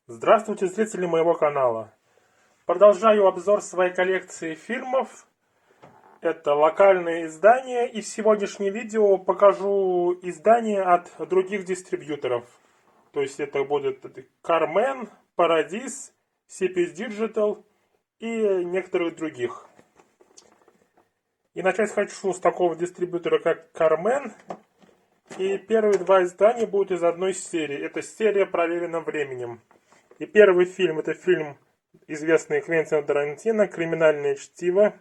Здравствуйте, зрители моего канала. Продолжаю обзор своей коллекции фильмов. Это локальные издания, и в сегодняшнем видео покажу издания от других дистрибьюторов. То есть это будет Carmen, Paradis, CPS Digital и некоторых других. И начать хочу с такого дистрибьютора, как Carmen. И первые два издания будут из одной серии. Это серия «Проверена временем». И первый фильм, это фильм, известный Квентина Тарантино, «Криминальное чтиво».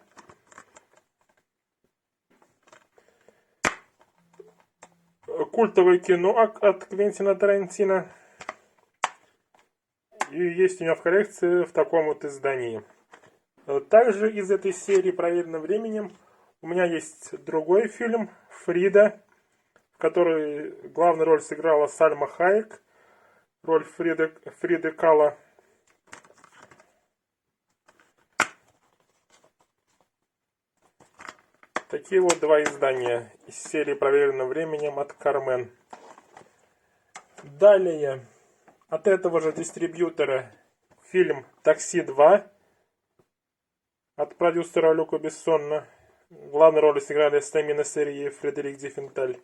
Культовое кино от Квентина Тарантино. И есть у меня в коллекции в таком вот издании. Также из этой серии «Проверено временем» у меня есть другой фильм «Фрида», в которой главную роль сыграла Сальма Хайек, роль Фриды Кала. Такие вот два издания из серии «Проверено временем» от Кармен. Далее, от этого же дистрибьютора фильм «Такси 2» от продюсера Люка Бессона. В главной роли сыграли Стамина Серье и Фредерик Диффенталь.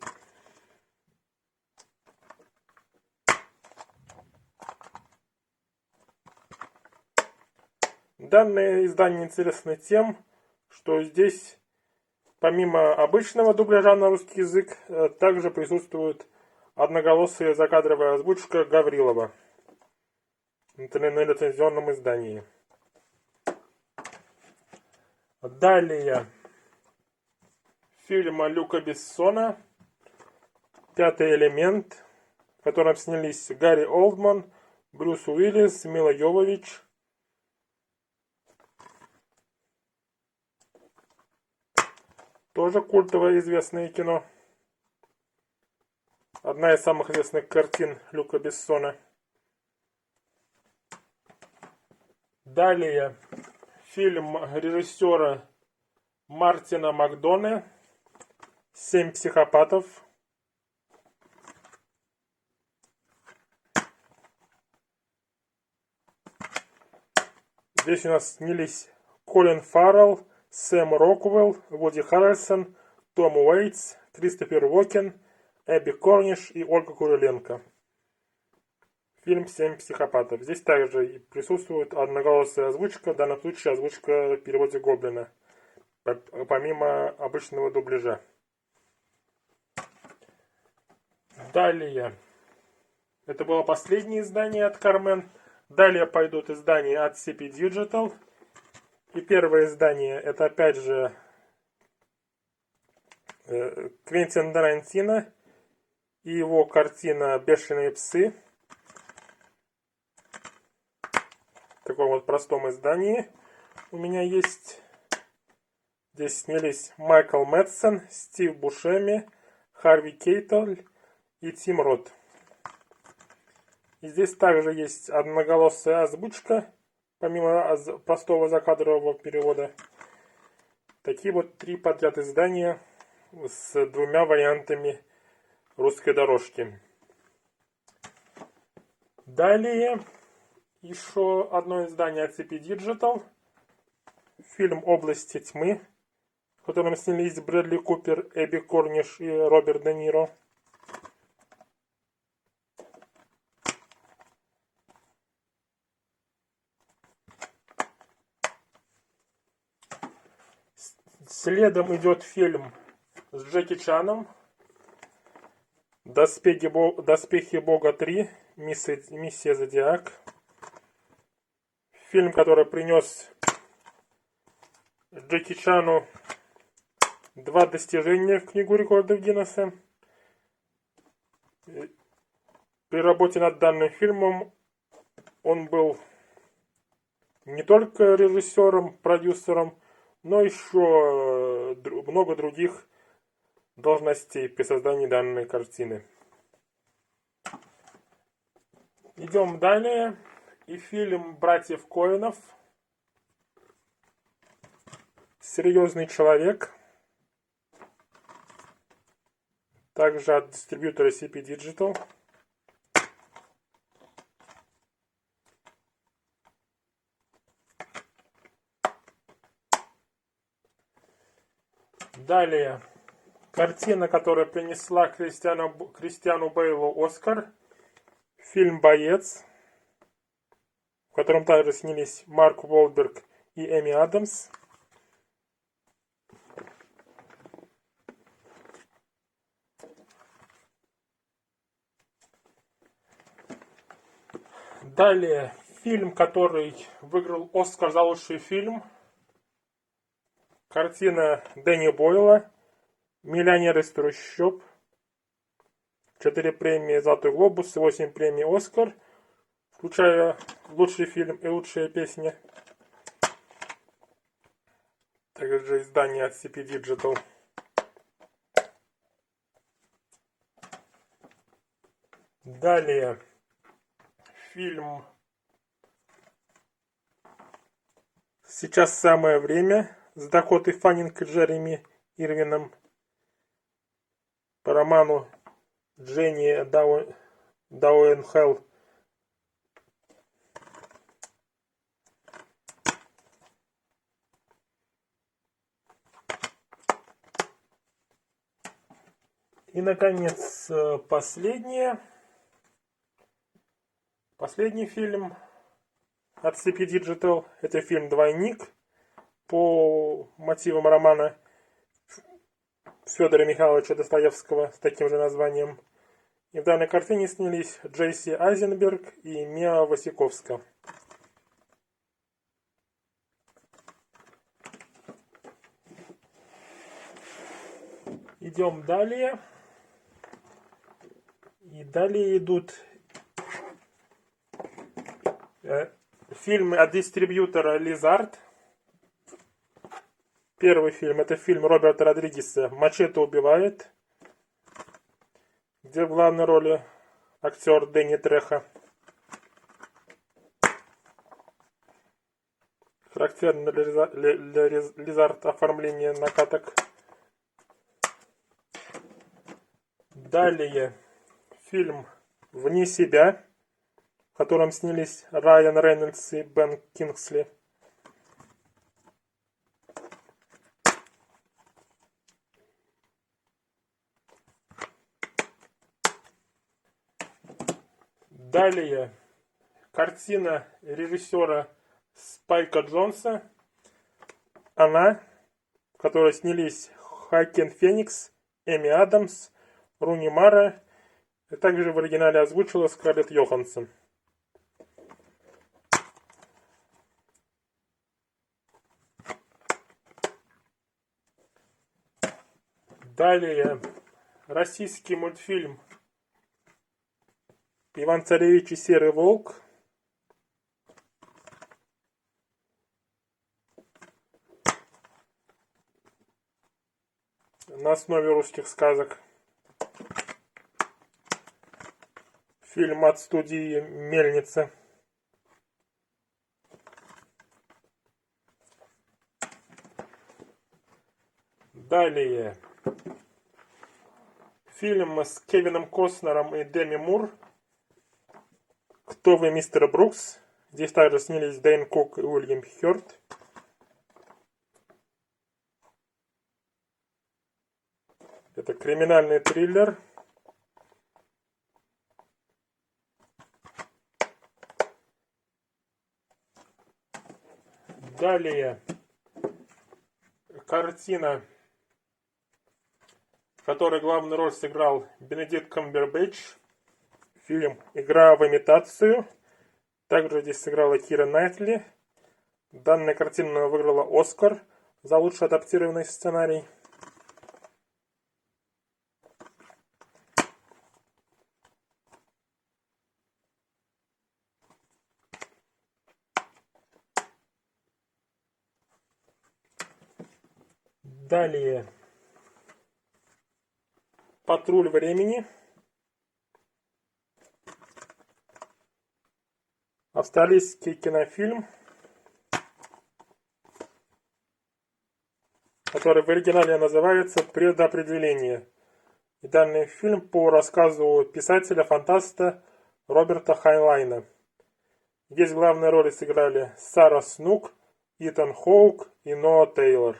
Данное издание интересно тем, что здесь помимо обычного дубляжа на русский язык, также присутствует одноголосая закадровая озвучка Гаврилова на лицензионном издании. Далее фильм Люка Бессона «Пятый элемент», в котором снялись Гарри Олдман, Брюс Уиллис, Мила Йовович. Тоже культовое известное кино. Одна из самых известных картин Люка Бессона. Далее фильм режиссера Мартина Макдоне «Семь психопатов». Здесь у нас снялись Колин Фаррелл, Сэм Роквелл, Вуди Харрельсон, Том Уэйтс, Кристофер Уокен, Эбби Корниш и Ольга Куриленко. Фильм «Семь психопатов». Здесь также присутствует одноголосая озвучка, в данном случае озвучка в переводе Гоблина, помимо обычного дубляжа. Далее. Это было последнее издание от Кармен. Далее пойдут издания от CP Digital. И первое издание, это опять же Квентин Тарантино и его картина «Бешеные псы». В таком вот простом издании у меня есть. Здесь снялись Майкл Мэтсон, Стив Бушеми, Харви Кейтл и Тим Рот. И здесь также есть одноголосая озвучка, помимо простого закадрового перевода. Такие вот три подряд издания с двумя вариантами русской дорожки. Далее еще одно издание от CP Digital. Фильм «Области тьмы», в котором снялись Брэдли Купер, Эбби Корниш и Роберт Де Ниро. Следом идет фильм с Джеки Чаном «Доспехи Бога 3. Миссия Зодиак». Фильм, который принес Джеки Чану 2 достижения в Книгу рекордов Гиннесса. При работе над данным фильмом он был не только режиссером, продюсером, но еще много других должностей при создании данной картины. Идем далее. И фильм братьев Коэнов «Серьезный человек». Также от дистрибьютора CP Digital. Далее. Картина, которая принесла Кристиану Бейлу Оскар. Фильм «Боец», в котором также снялись Марк Уолберг и Эми Адамс. Далее. Фильм, который выиграл Оскар за лучший фильм. Картина Дэнни Бойла «Миллионер из трущоб». 4 премии «Золотой глобус» и 8 премий «Оскар», включая лучший фильм и лучшая песня. Также издание от CP Digital. Далее. Фильм «Сейчас самое время» с Дакотой Фаннинг и Джереми Ирвином по роману Дженни Дауэнхелл. И, наконец, последний фильм от CP Digital. Это фильм «Двойник» по мотивам романа Федора Михайловича Достоевского с таким же названием. И в данной картине снялись Джесси Айзенберг и Мия Васиковска. Идем далее. И далее идут фильмы от дистрибьютора Lizard. Первый фильм — это фильм Роберта Родригеса «Мачете убивает», где в главной роли актер Дэнни Трехо. Характерно для Lizard оформление накаток. Далее фильм «Вне себя», в котором снялись Райан Рейнольдс и Бен Кингсли. Далее картина режиссера Спайка Джонса «Она», в которой снялись Хоакин Феникс, Эми Адамс, Руни Мара, и также в оригинале озвучила Скарлетт Йоханссон. Далее российский мультфильм «Иван-Царевич и Серый Волк». На основе русских сказок. Фильм от студии «Мельница». Далее фильм с Кевином Костнером и Деми Мур «Кто вы, мистер Брукс?». Здесь также снялись Дэйн Кук и Уильям Хёрд. Это криминальный триллер. Далее картина, в которой главную роль сыграл Бенедикт Камбербэтч. Фильм «Игра в имитацию». Также здесь сыграла Кира Найтли. Данная картина выиграла Оскар за лучший адаптированный сценарий. Далее «Патруль времени». Австралийский кинофильм, который в оригинале называется «Предопределение». И данный фильм по рассказу писателя-фантаста Роберта Хайнлайна. Здесь в главной роли сыграли Сара Снук, Итан Хоук и Ноа Тейлор.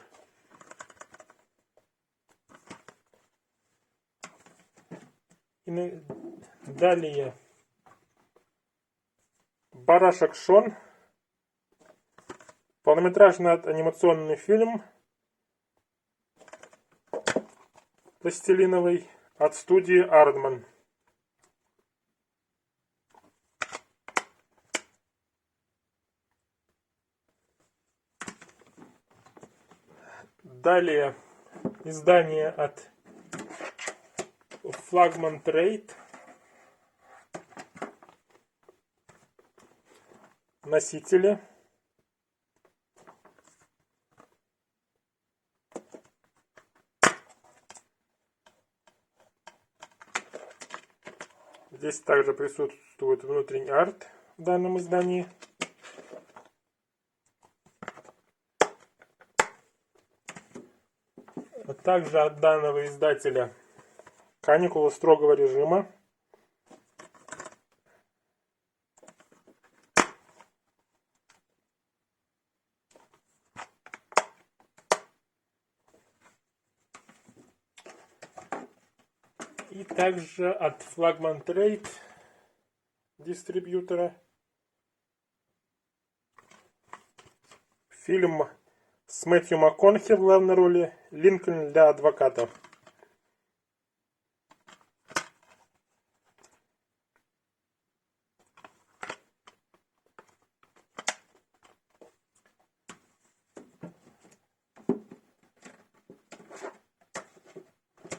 Далее. Барашек Шон. Полнометражный анимационный фильм пластилиновый от студии Aardman. Далее издание от Флагман Трейд. Носители. Здесь также присутствует внутренний арт в данном издании. Также от данного издателя каникулы строгого режима. И также от Флагман Трейд дистрибьютора фильм с Мэтью МакКонахи в главной роли «Линкольн для адвоката».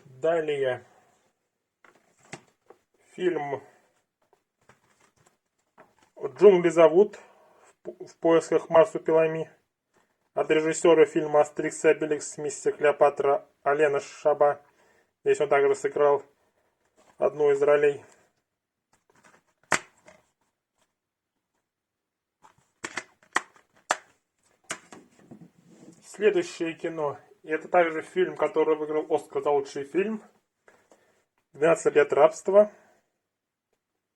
Далее фильм «Джунгли зовут. В поисках марсупилами» от режиссера фильма «Астерикс и Обеликс. Миссия Клеопатра» Алена Шаба. Здесь он также сыграл одну из ролей. Следующее кино. И это также фильм, который выиграл Оскар за лучший фильм. «12 лет рабства»,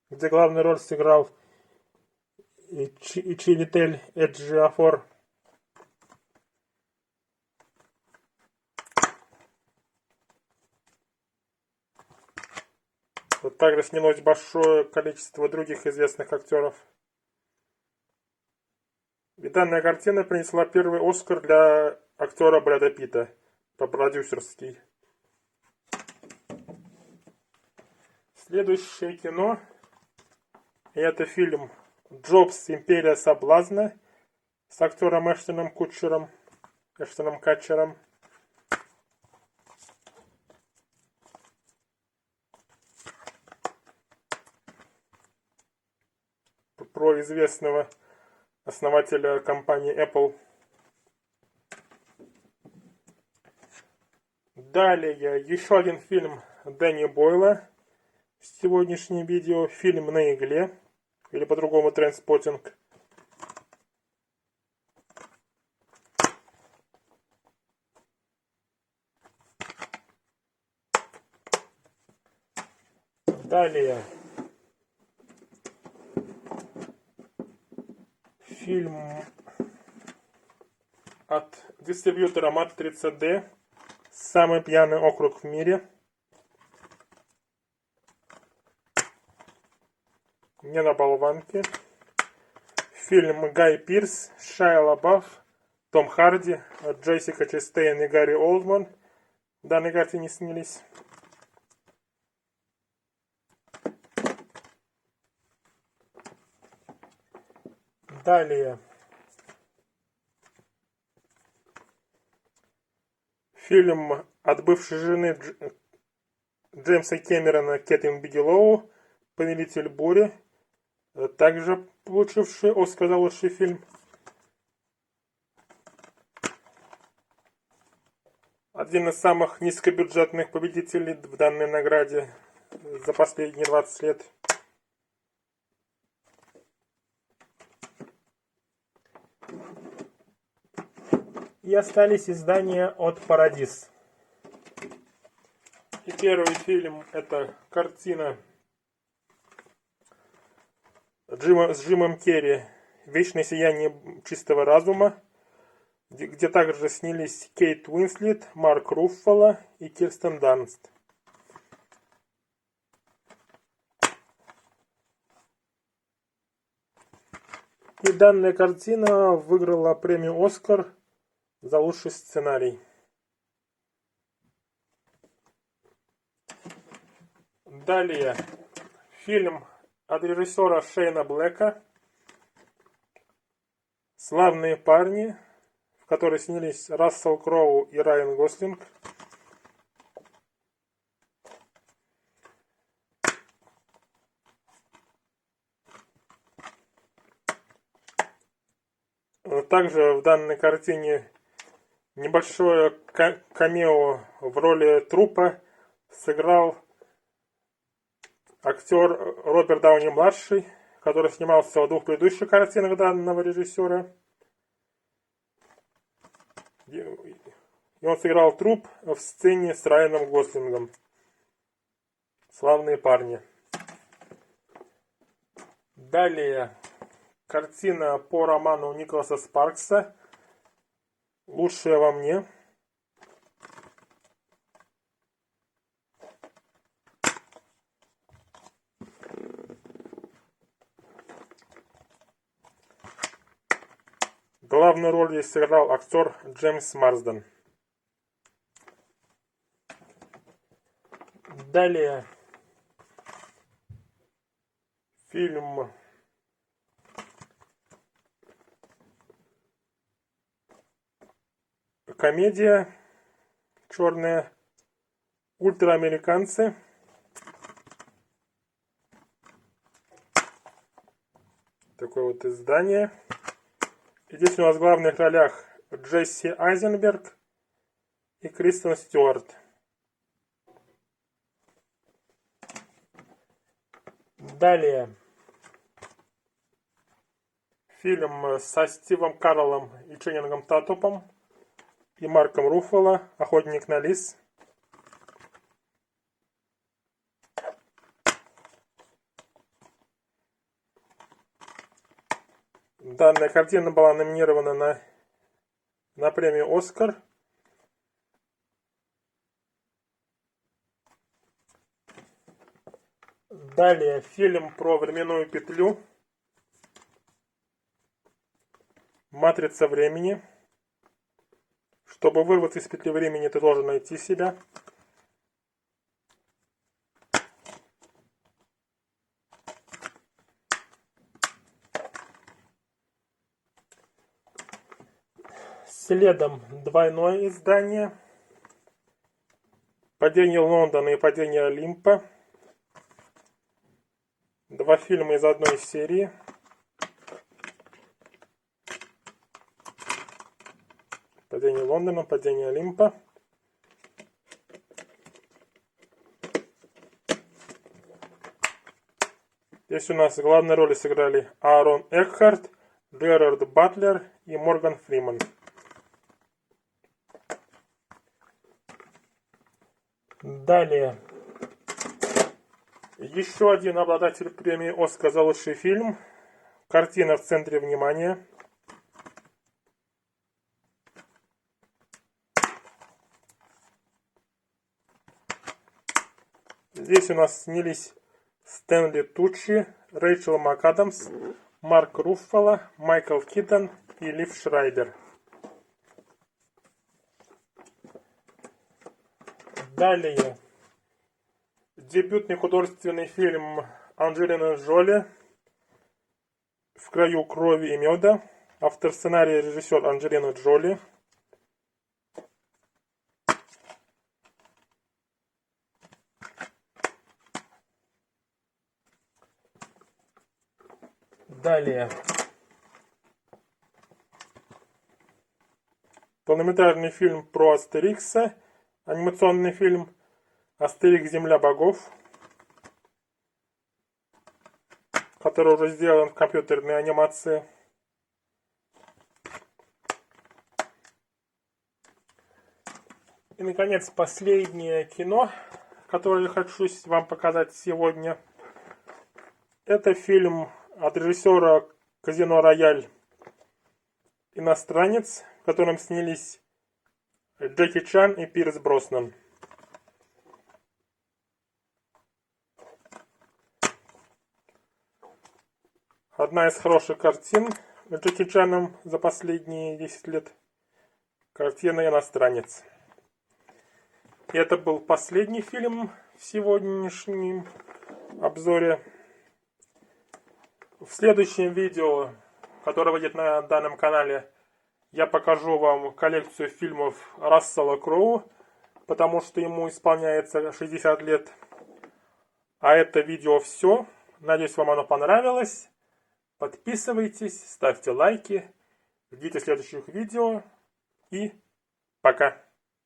где главную роль сыграл Чивитель Эджиафор. Также снялось большое количество других известных актеров. И данная картина принесла первый Оскар для актера Брэда Питта, продюсерский. Следующее кино. И это фильм «Джобс. Империя соблазна» с актером Эштоном Катчером. Про известного основателя компании Apple. Далее еще один фильм Дэнни Бойла. Сегодняшнее видео. Фильм «На игле». Или по-другому «Трейнспоттинг». Далее. Фильм от дистрибьютора Матрица D. Самый пьяный округ в мире. Не на болванке. Фильм Гай Пирс, Шайа Лабаф, Том Харди, Джессика Честейн и Гарри Олдман в данной картине снялись. Далее. Фильм от бывшей жены Джеймса Кэмерона Кэтрин Бигелоу «Повелитель бури», также получивший Оскар за лучший фильм. Один из самых низкобюджетных победителей в данной награде за последние 20 лет. И остались издания от Парадис. И первый фильм — это картина с Джимом Керри «Вечное сияние чистого разума», где также снялись Кейт Уинслет, Марк Руффало и Кирстен Данст. И данная картина выиграла премию «Оскар» за лучший сценарий. Далее фильм от режиссера Шейна Блэка «Славные парни», в которой снялись Рассел Кроу и Райан Гослинг. Также в данной картине небольшое камео в роли трупа сыграл актер Роберт Дауни-младший, который снимался в двух предыдущих картинах данного режиссера. И он сыграл труп в сцене с Райаном Гослингом. «Славные парни». Далее картина по роману Николаса Спаркса «Лучшее во мне». Главную роль здесь сыграл актер Джеймс Марсден. Далее фильм комедия черная «Ультраамериканцы». Такое вот издание. И здесь у нас в главных ролях Джесси Айзенберг и Кристен Стюарт. Далее фильм со Стивом Кареллом и Ченнингом Татумом и Марком Руффало «Охотник на лис». Данная картина была номинирована на премию «Оскар». Далее фильм про временную петлю «Матрица времени». Чтобы вырваться из петли времени, ты должен найти себя. Следом двойное издание «Падение Лондона» и «Падение Олимпа». Два фильма из одной серии. «Падение Лондона», «Падение Олимпа». Здесь у нас главные роли сыграли Аарон Экхарт, Джерард Батлер и Морган Фриман. Далее. Еще один обладатель премии «Оскар» за лучший фильм. Картина в центре внимания. Здесь у нас снялись Стэнли Туччи, Рэйчел МакАдамс, Марк Руффало, Майкл Китон и Лив Шрайбер. Далее. Дебютный художественный фильм Анджелины Джоли «В краю крови и меда». Автор сценария и режиссер Анджелина Джоли. Далее. Полнометражный фильм про Астерикса. Анимационный фильм «Астерикс. Земля богов», который уже сделан в компьютерной анимации. И, наконец, последнее кино, которое я хочу вам показать сегодня. Это фильм от режиссера «Казино Рояль» «Иностранец», в котором снялись Джеки Чан и Пирс Броснан. Одна из хороших картин, Джеки Чаном за последние 10 лет. Картина «Иностранец». И это был последний фильм в сегодняшнем обзоре. В следующем видео, которое выйдет на данном канале, я покажу вам коллекцию фильмов Рассела Кроу, потому что ему исполняется 60 лет. А это видео все. Надеюсь, вам оно понравилось. Подписывайтесь, ставьте лайки, ждите следующих видео и пока.